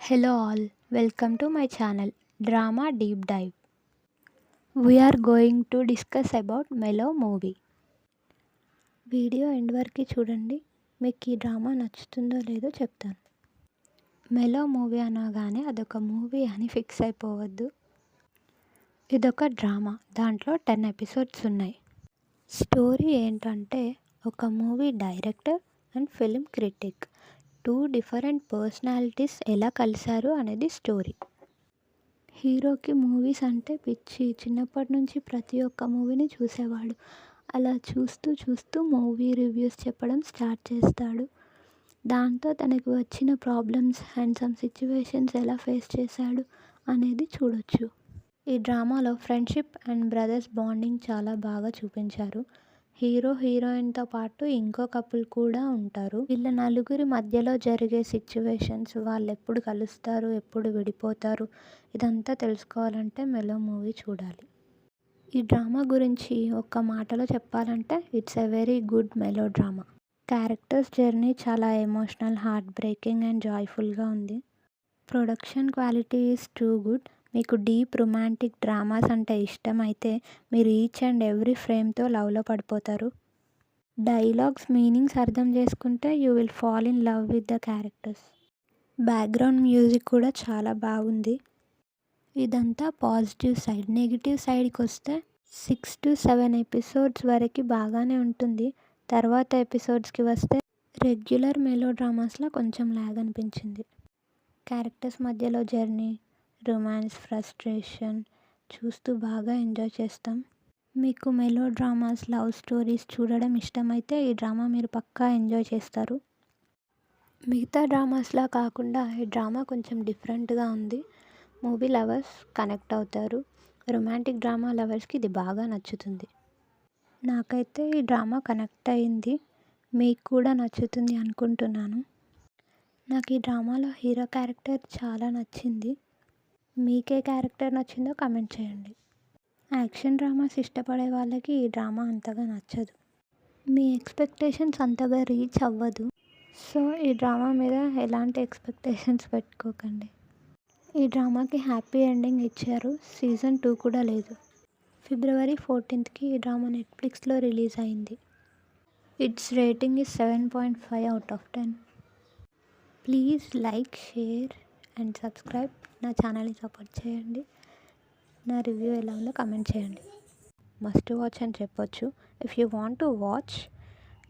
Hello all, welcome to my channel Drama Deep Dive. We are going to discuss about Mellow movie. Video end వరకు చూడండి, మీకు ఈ drama నచ్చుతుందో లేదో చెప్తాను. మెలో మూవీ అనగానే అదొక మూవీ అని ఫిక్స్ అయిపోవద్దు. ఇదొక డ్రామా, దాంట్లో 10 ఎపిసోడ్స్ ఉన్నాయి. స్టోరీ ఏంటంటే ఒక movie director and film critic 2 different personalities ఎలా కలిశారు అనేది స్టోరీ. హీరోకి మూవీస్ అంటే పిచ్చి. చిన్నప్పటి నుంచి ప్రతి ఒక్క మూవీని చూసేవాడు. అలా చూస్తూ చూస్తూ మూవీ రివ్యూస్ చెప్పడం స్టార్ట్ చేస్తాడు. దాంతో తనకు వచ్చిన ప్రాబ్లమ్స్ అండ్ సమ్ సిచ్యువేషన్స్ ఎలా ఫేస్ చేశాడు అనేది చూడొచ్చు. ఈ డ్రామాలో ఫ్రెండ్షిప్ అండ్ బ్రదర్స్ బాండింగ్ చాలా బాగా చూపించారు. హీరో హీరోయిన్తో పాటు ఇంకో కపుల్ కూడా ఉంటారు. వీళ్ళ నలుగురి మధ్యలో జరిగే సిచ్యువేషన్స్, వాళ్ళు ఎప్పుడు కలుస్తారు, ఎప్పుడు విడిపోతారు, ఇదంతా తెలుసుకోవాలంటే మెలో మూవీ చూడాలి. ఈ డ్రామా గురించి ఒక్క మాటలో చెప్పాలంటే it's a very good melodrama. Characters journey చాలా ఎమోషనల్, హార్ట్ బ్రేకింగ్ అండ్ జాయ్ఫుల్గా ఉంది. Production quality is too good. మీకు డీప్ రొమాంటిక్ డ్రామాస్ అంటే ఇష్టమైతే మీరు ఈచ్ అండ్ ఎవ్రీ ఫ్రేమ్తో లవ్లో పడిపోతారు. డైలాగ్స్ మీనింగ్స్ అర్థం చేసుకుంటే you will fall in love with the characters. Background music కూడా చాలా బాగుంది. ఇదంతా పాజిటివ్ సైడ్. నెగిటివ్ సైడ్కి వస్తే 6 to 7 ఎపిసోడ్స్ వరకు బాగానే ఉంటుంది. తర్వాత ఎపిసోడ్స్కి వస్తే రెగ్యులర్ మెలో డ్రామాస్లో కొంచెం ల్యాగ్ అనిపించింది. క్యారెక్టర్స్ మధ్యలో జర్నీ, రొమాన్స్, ఫ్రస్ట్రేషన్ చూస్తూ బాగా ఎంజాయ్ చేస్తాం. మీకు మెలో డ్రామాస్, లవ్ స్టోరీస్ చూడడం ఇష్టమైతే ఈ డ్రామా మీరు పక్కా ఎంజాయ్ చేస్తారు. మిగతా డ్రామాస్లా కాకుండా ఈ డ్రామా కొంచెం డిఫరెంట్గా ఉంది. మూవీ లవర్స్ కనెక్ట్ అవుతారు. రొమాంటిక్ డ్రామా లవర్స్కి ఇది బాగా నచ్చుతుంది. నాకైతే ఈ డ్రామా కనెక్ట్ అయ్యింది. మీకు కూడా నచ్చుతుంది అనుకుంటున్నాను. నాకు ఈ డ్రామాలో హీరో క్యారెక్టర్ చాలా నచ్చింది. మీకే క్యారెక్టర్ నచ్చిందో కమెంట్ చేయండి. యాక్షన్ డ్రామాస్ ఇష్టపడే వాళ్ళకి ఈ డ్రామా అంతగా నచ్చదు. మీ ఎక్స్పెక్టేషన్స్ అంతగా రీచ్ అవ్వదు. సో ఈ డ్రామా మీద ఎలాంటి ఎక్స్పెక్టేషన్స్ పెట్టుకోకండి. ఈ డ్రామాకి హ్యాపీ ఎండింగ్ ఇచ్చారు. సీజన్ 2 కూడా లేదు. February 14th ఈ డ్రామా నెట్ఫ్లిక్స్లో రిలీజ్ అయింది. It's rating is 7.5 out of 10. Please like, share and subscribe. నా ఛానల్ని సపోర్ట్ చేయండి. నా రివ్యూ ఎలా ఉందో కమెంట్ చేయండి. మస్ట్ వాచ్ అని చెప్పొచ్చు. If you want to watch,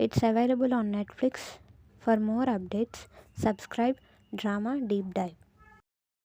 it's available on Netflix. For more updates subscribe drama deep dive.